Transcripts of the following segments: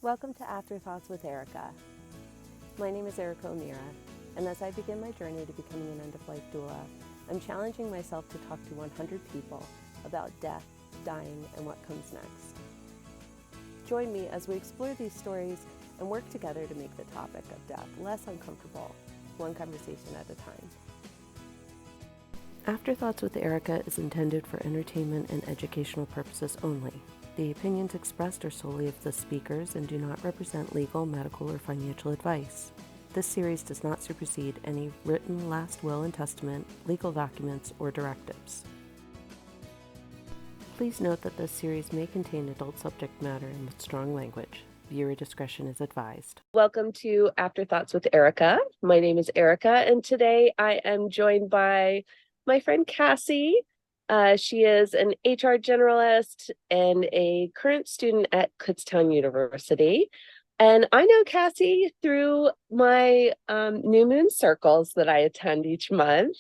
Welcome to Afterthoughts with Erica. My name is Erica O'Meara, and as I begin my journey to becoming an end-of-life doula, I'm challenging myself to talk to 100 people about death, dying, and what comes next. Join me as we explore these stories and work together to make the topic of death less uncomfortable, one conversation at a time. Afterthoughts with Erica is intended for entertainment and educational purposes only. The opinions expressed are solely of the speakers and do not represent legal, medical, or financial advice. This series does not supersede any written last will and testament, legal documents, or directives. Please note that this series may contain adult subject matter and with strong language. Viewer discretion is advised. Welcome to Afterthoughts with Erica. My name is Erica, and today I am joined by my friend Cassie. She is an HR generalist and a current student at Kutztown University. And I know Cassie through my New Moon circles that I attend each month.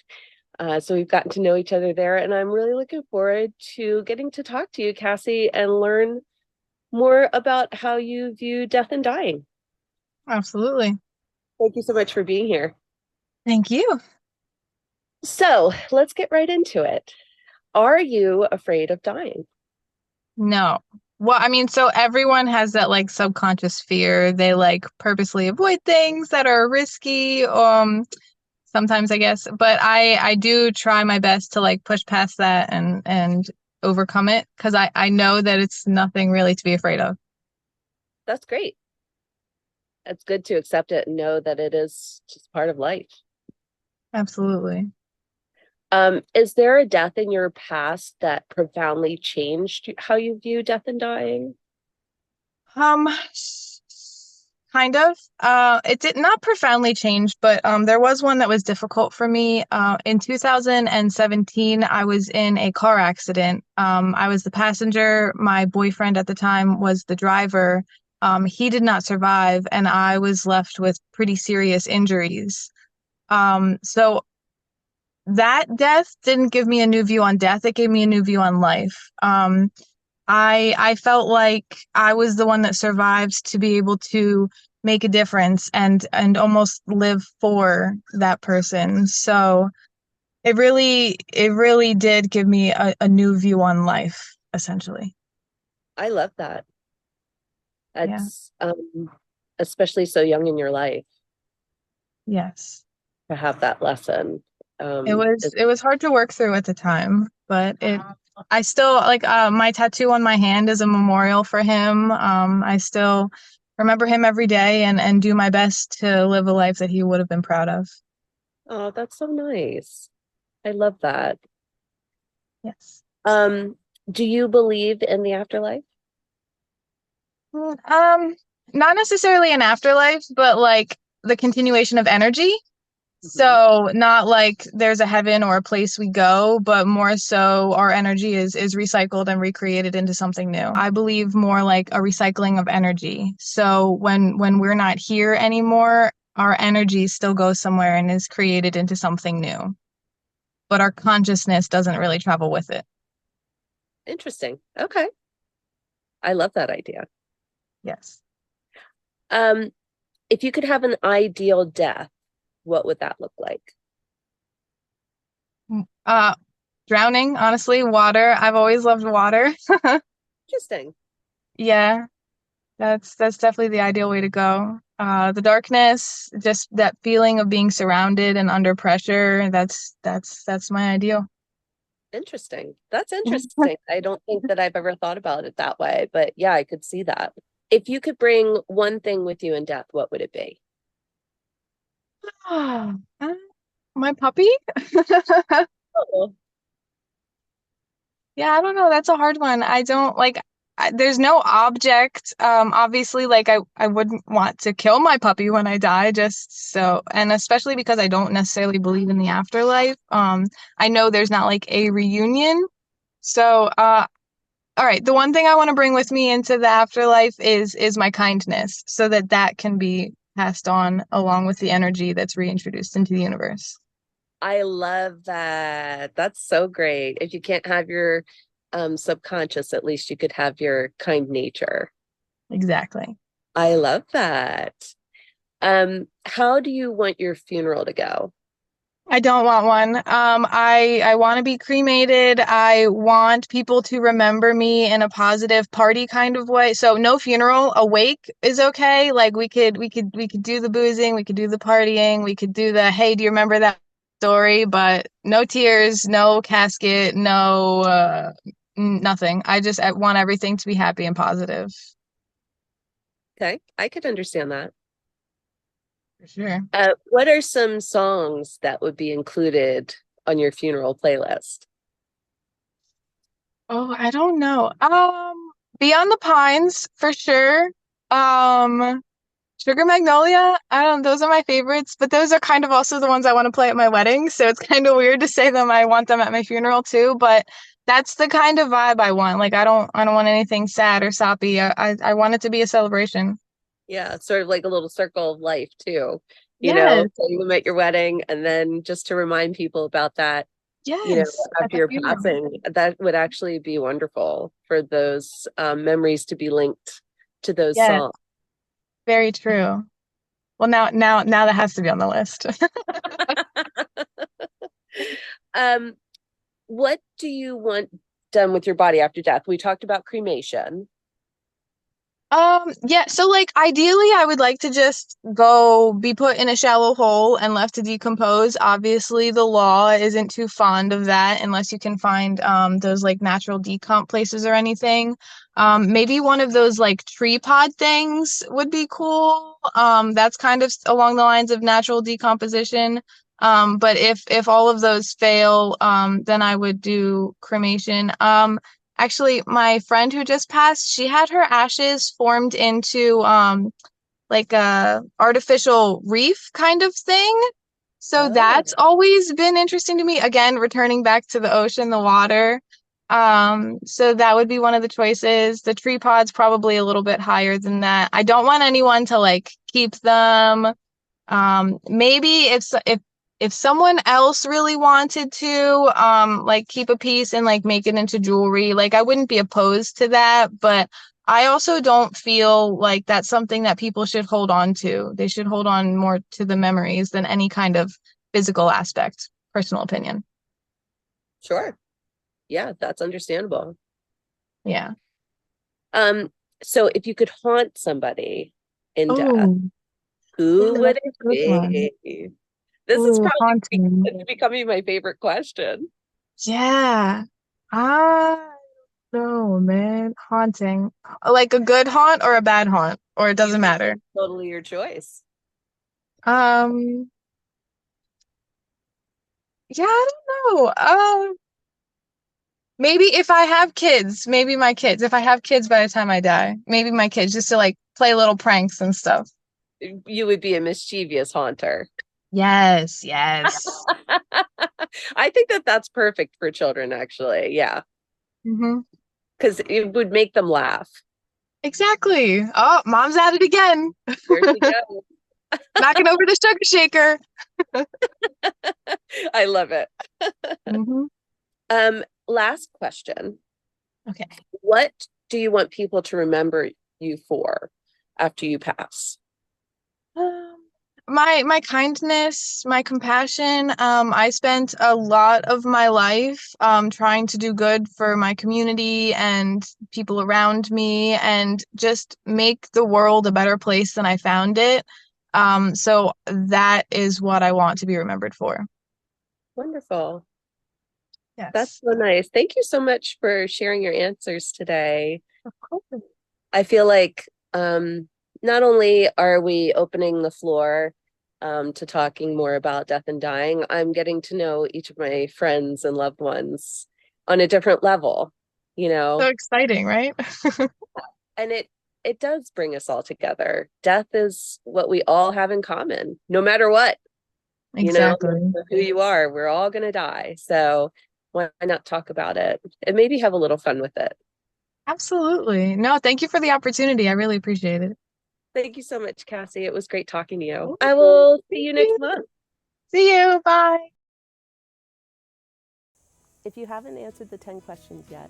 So we've gotten to know each other there, and I'm really looking forward to getting to talk to you, Cassie, and learn more about how you view death and dying. Absolutely. Thank you so much for being here. Thank you. So let's get right into it. Are you afraid of dying? No. Well, so everyone has that subconscious fear. They purposely avoid things that are risky, sometimes I guess, but I do try my best to push past that and overcome it, because I know that it's nothing really to be afraid of. That's great. It's good to accept it and know that it is just part of life. Absolutely. Is there a death in your past that profoundly changed how you view death and dying? Kind of. It did not profoundly change, but there was one that was difficult for me. In 2017, I was in a car accident. I was the passenger. My boyfriend at the time was the driver. He did not survive, and I was left with pretty serious injuries. So that death didn't give me a new view on death. It gave me a new view on life. I felt like I was the one that survived to be able to make a difference and almost live for that person. So it really did give me a new view on life, essentially. I love that. Yeah. It's especially so young in your life Yes. to have that lesson. It was hard to work through at the time, but I still my tattoo on my hand is a memorial for him. I still remember him every day and do my best to live a life that he would have been proud of. Oh, that's so nice. I love that. Yes. Do you believe in the afterlife? Not necessarily an afterlife, but the continuation of energy. So not like there's a heaven or a place we go, but more so our energy is recycled and recreated into something new. I believe more like a recycling of energy. So when we're not here anymore, our energy still goes somewhere and is created into something new. But our consciousness doesn't really travel with it. Interesting. Okay. I love that idea. Yes. If you could have an ideal death, what would that look like? Drowning, honestly, water. I've always loved water. Interesting. Yeah, that's definitely the ideal way to go. The darkness, just that feeling of being surrounded and under pressure, that's my ideal. Interesting. That's interesting. I don't think that I've ever thought about it that way, but yeah, I could see that. If you could bring one thing with you in death, what would it be? My puppy? Oh, Yeah, I don't know. That's a hard one. I don't there's no object. Obviously, I wouldn't want to kill my puppy when I die, just so, and especially because I don't necessarily believe in the afterlife. I know there's not a reunion. So, all right, the one thing I want to bring with me into the afterlife is my kindness, so that can be passed on along with the energy that's reintroduced into the universe. I love that. That's so great. If you can't have your subconscious, at least you could have your kind nature. Exactly. I love that. How do you want your funeral to go? I don't want one. I want to be cremated. I want people to remember me in a positive party kind of way. So no funeral, a wake is okay. Like we could do the boozing, we could do the partying, we could do the hey, do you remember that story? But no tears, no casket, no nothing. I want everything to be happy and positive. Okay, I could understand that. For sure. What are some songs that would be included on your funeral playlist? Oh, I don't know. Beyond the Pines for sure. Um, Sugar Magnolia. I don't. Those are my favorites, but those are kind of also the ones I want to play at my wedding. So it's kind of weird to say them. I want them at my funeral too, but that's the kind of vibe I want. Like I don't want anything sad or soppy. I want it to be a celebration. Yeah, sort of like a little circle of life too, Yes, playing them at your wedding, and then just to remind people about that, yes, at after the your funeral. passing, that would actually be wonderful for those memories to be linked to those Yes, songs. very true. Well, now that has to be on the list. Um, what do you want done with your body after death? We talked about cremation. Yeah, so like ideally I would like to just go be put in a shallow hole and left to decompose. Obviously, the law isn't too fond of that unless you can find those like natural decomp places or anything. Maybe one of those like tree pod things would be cool. That's kind of along the lines of natural decomposition. But if all of those fail, then I would do cremation. Actually, my friend who just passed, she had her ashes formed into like a artificial reef kind of thing. So Oh, that's always been interesting to me. Again, returning back to the ocean, the water. So that would be one of the choices. The tree pod's probably a little bit higher than that. I don't want anyone to like keep them. Maybe if someone else really wanted to like keep a piece and like make it into jewelry, like I wouldn't be opposed to that, but I also don't feel like that's something that people should hold on to. They should hold on more to the memories than any kind of physical aspect. Personal opinion. sure. Yeah, that's understandable. Yeah. Um, so if you could haunt somebody in death, Oh, who ooh, would that's it a good one. be? This is Ooh, probably haunting. it's becoming my favorite question. Yeah. Ah. No, man. Haunting. Like a good haunt or a bad haunt, or it doesn't matter. Totally your choice. Um, yeah, I don't know. Maybe if I have kids, maybe my kids. If I have kids by the time I die, maybe my kids just to like play little pranks and stuff. You would be a mischievous haunter. Yes, yes. I think that that's perfect for children, actually. Yeah, Mm-hmm. because it would make them laugh. Exactly. Oh, mom's at it again. There she goes. Knocking over the sugar shaker. I love it. Mm-hmm. Last question. Okay. What do you want people to remember you for after you pass? Um, my kindness, my compassion. I spent a lot of my life trying to do good for my community and people around me and just make the world a better place than I found it. So that is what I want to be remembered for. Wonderful. That's Yes. so nice. Thank you so much for sharing your answers today. Of course. I feel like not only are we opening the floor to talking more about death and dying, I'm getting to know each of my friends and loved ones on a different level, you So know, exciting, right? and it does bring us all together. Death is what we all have in common, no matter what, Exactly. who you are, we're all gonna die. So why not talk about it and maybe have a little fun with it? Absolutely. No, thank you for the opportunity. I really appreciate it. Thank you so much, Cassie. It was great talking to you. I will see Thank you you. next month. See you. Bye. If you haven't answered the 10 questions yet,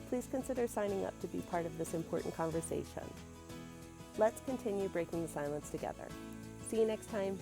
please consider signing up to be part of this important conversation. Let's continue breaking the silence together. See you next time.